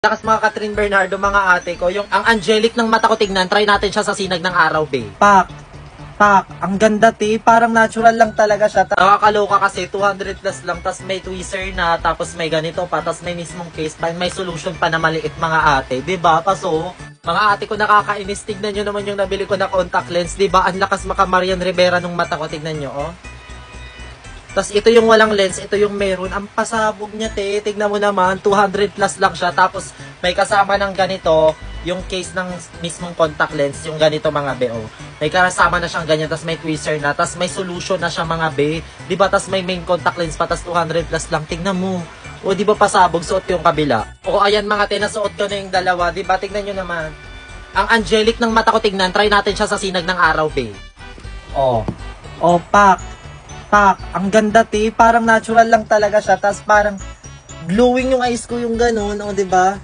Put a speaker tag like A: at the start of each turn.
A: Lakas mga Catherine Bernardo, mga ate ko, yung ang angelic ng mata ko tignan, try natin siya sa sinag ng araw, babe. Ang ganda, te, parang natural lang talaga siya. Nakakaloka kasi 200 plus lang, tas may tweezer na, tapos may ganito pa, tas may mismong case pa, may solution pa na maliit, mga ate, 'di ba? Kaso, mga ate ko, nakakainis, tignan nyo naman yung nabili ko na contact lens, 'di ba? Ang lakas maka Marian Rivera nung mata ko, tignan nyo, oh. Tas ito yung walang lens, ito yung meron. Ang pasabog niya, te. Tignan mo naman, 200 plus lang siya. Tapos may kasama ng ganito, yung case ng mismong contact lens, yung ganito, mga be, oh. May kasama na siyang ganyan, tas may tweezer na, tas may solution na siya, mga be. Di ba? Tas may main contact lens pa, tas 200 plus lang. Tignan mo. O, di ba pasabog? Suot yung kabila. O, ayan mga te, nasuot ko na yung dalawa. Di ba? Tignan nyo naman. Ang angelic ng mata ko tignan, try natin siya sa sinag ng araw, be. Oh. Oh, ang ganda, te, parang natural lang talaga siya, tas parang glowing yung eyes ko, yung ganun, o, diba?